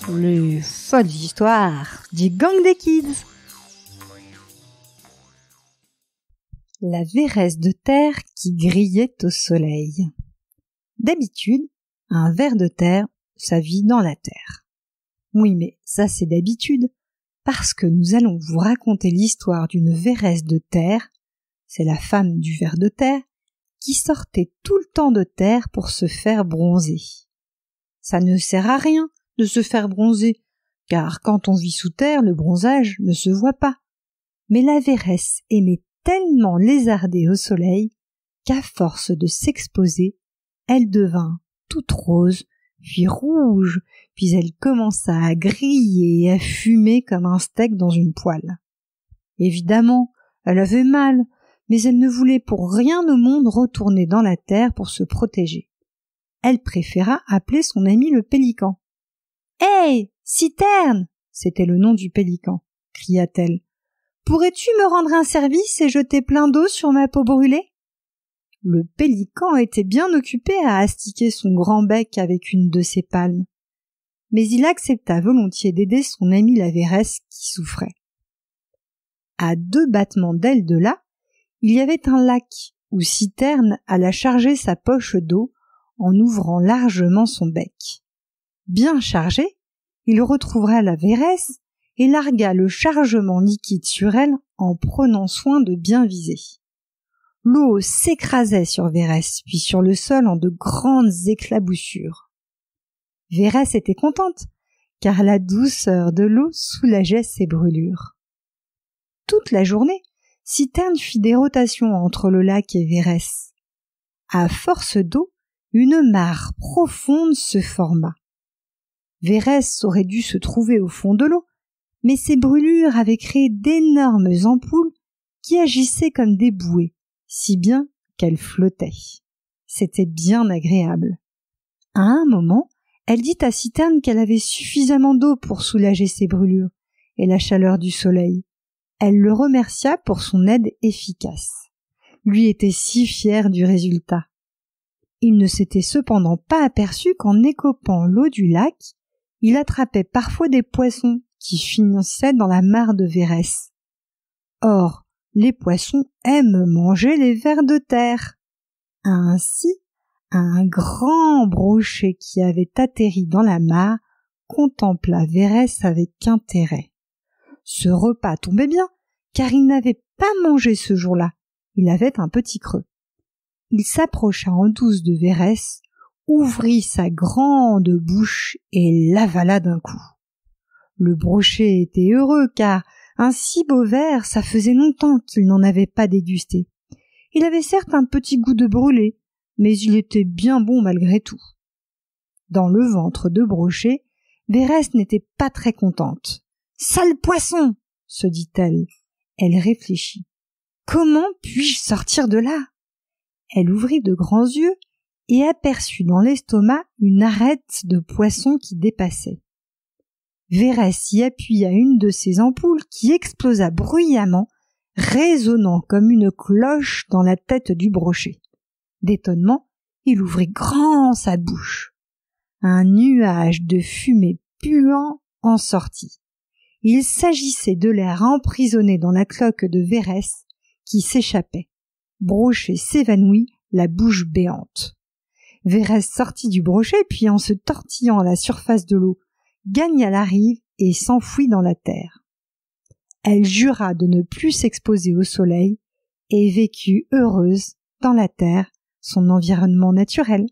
Les folles histoires du gang des kids. La véresse de terre qui grillait au soleil. D'habitude, un ver de terre, ça vit dans la terre. Oui, mais ça c'est d'habitude, parce que nous allons vous raconter l'histoire d'une véresse de terre, c'est la femme du ver de terre, qui sortait tout le temps de terre pour se faire bronzer. Ça ne sert à rien de se faire bronzer, car quand on vit sous terre, le bronzage ne se voit pas. Mais la véresse aimait tellement lézarder au soleil qu'à force de s'exposer, elle devint toute rose, puis rouge, puis elle commença à griller et à fumer comme un steak dans une poêle. Évidemment, elle avait mal, mais elle ne voulait pour rien au monde retourner dans la terre pour se protéger. Elle préféra appeler son ami le pélican. « Hey, citerne !» c'était le nom du pélican, cria-t-elle. « Pourrais-tu me rendre un service et jeter plein d'eau sur ma peau brûlée ?» Le pélican était bien occupé à astiquer son grand bec avec une de ses palmes. Mais il accepta volontiers d'aider son ami la véresse qui souffrait. À 2 battements d'ailes de là, il y avait un lac où Citerne alla charger sa poche d'eau en ouvrant largement son bec. Bien chargé, il retrouvera la véresse et largua le chargement liquide sur elle en prenant soin de bien viser. L'eau s'écrasait sur Véresse, puis sur le sol en de grandes éclaboussures. Véresse était contente, car la douceur de l'eau soulageait ses brûlures. Toute la journée, Citerne fit des rotations entre le lac et Véresse. À force d'eau, une mare profonde se forma. Véresse aurait dû se trouver au fond de l'eau, mais ses brûlures avaient créé d'énormes ampoules qui agissaient comme des bouées, si bien qu'elle flottait. C'était bien agréable. À un moment, elle dit à Citerne qu'elle avait suffisamment d'eau pour soulager ses brûlures et la chaleur du soleil. Elle le remercia pour son aide efficace. Lui était si fier du résultat. Il ne s'était cependant pas aperçu qu'en écopant l'eau du lac, il attrapait parfois des poissons qui finissaient dans la mare de Véresse. Or, les poissons aiment manger les vers de terre. Ainsi, un grand brochet qui avait atterri dans la mare contempla Véresse avec intérêt. Ce repas tombait bien, car il n'avait pas mangé ce jour-là. Il avait un petit creux. Il s'approcha en douce de Véresse, ouvrit sa grande bouche et l'avala d'un coup. Le brochet était heureux, car un si beau ver, ça faisait longtemps qu'il n'en avait pas dégusté. Il avait certes un petit goût de brûlé, mais il était bien bon malgré tout. Dans le ventre de brochet, Véresse n'était pas très contente. « Sale poisson !» se dit-elle. Elle réfléchit. « Comment puis-je sortir de là ?» Elle ouvrit de grands yeux et aperçut dans l'estomac une arête de poisson qui dépassait. Véresse y appuya une de ses ampoules qui explosa bruyamment, résonnant comme une cloche dans la tête du brochet. D'étonnement, il ouvrit grand sa bouche. Un nuage de fumée puant en sortit. Il s'agissait de l'air emprisonné dans la cloque de Véresse qui s'échappait. Brochet s'évanouit, la bouche béante. Véresse sortit du brochet, puis en se tortillant à la surface de l'eau, gagna la rive et s'enfuit dans la terre. Elle jura de ne plus s'exposer au soleil et vécut heureuse dans la terre, son environnement naturel.